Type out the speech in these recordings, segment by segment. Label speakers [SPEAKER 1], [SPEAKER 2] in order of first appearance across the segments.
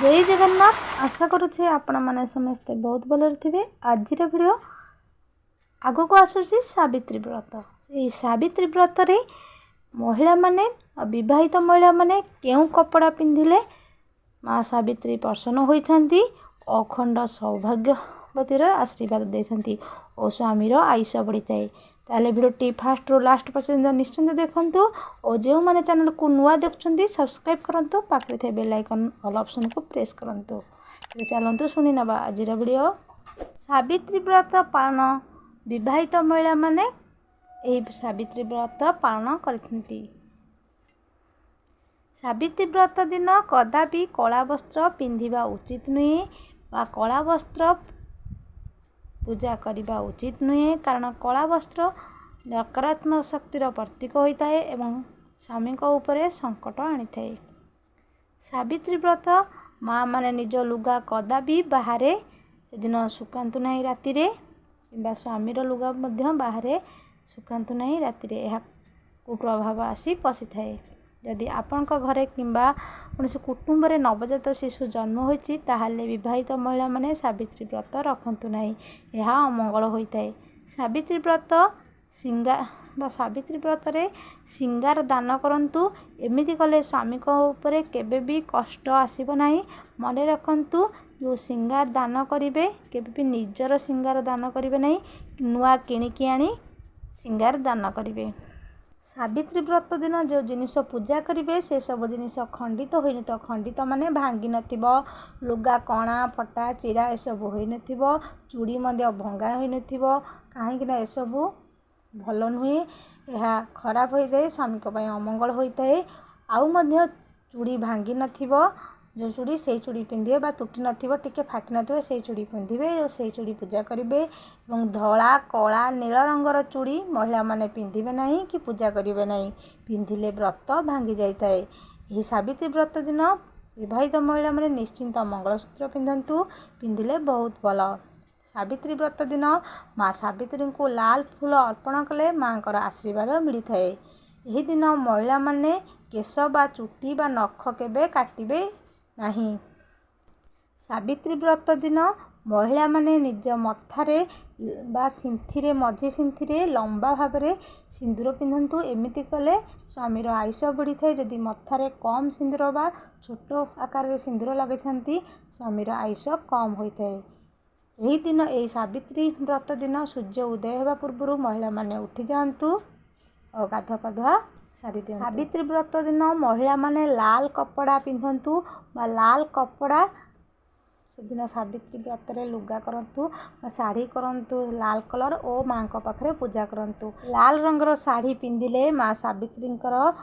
[SPEAKER 1] जय जगन्नाथ। आशा करुचे आपण मैंने समस्ते बहुत भल थे। आज भिडियो आग को आसूसी सावित्री व्रत। ये सावित्री व्रत रे महिला माने विवाहित महिला माने केउ कपड़ा पिंधिले माँ सावित्री प्रसन्न होती, अखंड सौभाग्यवती आशीर्वाद देती और स्वामीर आयुष बढ़ी थाए। ताले भिडियोटी फास्ट रू लास्ट पर्यंत निश्चिंत देखंतु और जो मैंने चैनल को नुआ देखुंती सब्सक्राइब करंतु, पाखरे थे बेल आइकन ऑल ऑप्शन को प्रेस करंतु। चलंतु सुनी नबा आज वीडियो। सावित्री व्रत पालन विवाहित महिला माने एही सावित्री व्रत पालन करथंती। सावित्री व्रत दिन कदापि कला वस्त्र पिंधिबा उचित नुहे बा कला वस्त्र पूजा करने उचित नुहे, कारण कला वस्त्र नकारात्मक शक्तिर प्रतीक होता है एवं स्वामी उपरे संकट आनी थाए। सावित्री व्रत माँ माने निज लुगा कदापि बाहर से दिन सुखांतु नहीं राति रे, किंबा स्वामीर लुगा मध्य बाहर सुखांतु नहीं राति रे। यह कुप्रभाव आसी पशि थाए। यदि आपण घरे किंबा कौन कुटुंब रे नवजात शिशु जन्म होइछि ताहाले विवाहित महिला माने सावित्री व्रत रखंतु नहीं, यह अमंगल होता है। सावित्री व्रत सावित्री व्रत रे सिंगार दान करंतु। एमिति कले स्वामी को ऊपर केबे भी कष्ट आसीबो नाही। मने रखंतु जो सिंगार दान करिवे केबे भी निजर सिंगार दान करिवे नहीं, नुआ किणिकी आनी सिंगार दान करिवे। सावित्री व्रत दिन जो जिनिस पूजा करेंगे से सब जिनिस खंडित होई न, खंडित माने भांगी नथिबो, लुगा कणा फटा चिरा एसबू होई नथिबो, चूड़ी मध्य भंगा होई नथिबो, काहेकि ना एसबू भल नुहे, यह खराब होई जाए, स्वामी को पय अमंगल होता है। आउ मध्य चूड़ी भांगी नथिबो, जो चूड़ी से चूड़ी पिंधिबे बा तुटी नथिबो टिके फाटी नथिबो से चूड़ी पिंधिबे और से चूड़ी पूजा करेंगे। एवं धला कला नील रंगर चूड़ी महिला माने पिंधिबे नहीं कि पूजा करेंगे नहीं, पिंधिले व्रत भांगी जाए। यही सावित्री व्रत दिन विवाहित महिला माने निश्चिंत मंगलसूत्र पिंधंतु, पिंधिले बहुत भल। सावित्री व्रत दिन माँ सावित्री को लाल फूल अर्पण कले माँ का आशीर्वाद मिलता है। यही दिन महिला माने केश बा चुटी बा नख केबे काटिबे नहीं। सावित्री व्रत दिन महिला माने निज मथारे बा सिंथी मझी सिंथी लंबा भाव में सिंदूर पिंधंतु। एमिति कले स्वामीर आयुष बढ़ी थाए। यदि मथारे कम सिंदूर बा छोट आकार में सिंदूर लगे थांती स्वामीर आयुष कम होता है। यही दिन यही सावित्री व्रत दिन सूर्य उदय होगा पूर्व महिला माने उठी जातु और गाधुआ पाधुआ सारी दियंतु। सावित्री व्रत दिन महिला माने लाल कपड़ा पिंधंतु बा लाल कपड़ा से दिन सावित्री व्रत रे लुगा करंतु, साड़ी करंतु लाल कलर और माँ को पाखरे पूजा करंतु। लाल रंगर साड़ी पिंधिले माँ सावित्रींकर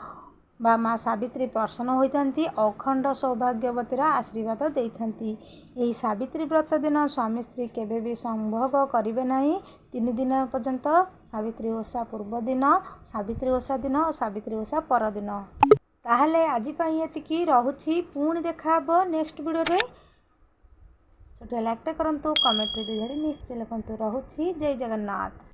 [SPEAKER 1] बा माँ सावित्री प्रसन्न होती, अखंड सौभाग्यवतीर आशीर्वाद देती। यही सावित्री व्रत दिन स्वामी स्त्री केबे भी संभोग करेंगे नहीं। 3 दिन पर्यंत सावित्री ओषा पूर्व दिन, सावित्री ओषा दिन और सावित्री ओषा पर दिन। ताहले आज ये रहुछि, पुणी देखा नेक्स्ट वीडियो रे। छोटे लाइक करंतु, कमेंट रे निश्चय लिखंतु। रहुछि, जय जगन्नाथ।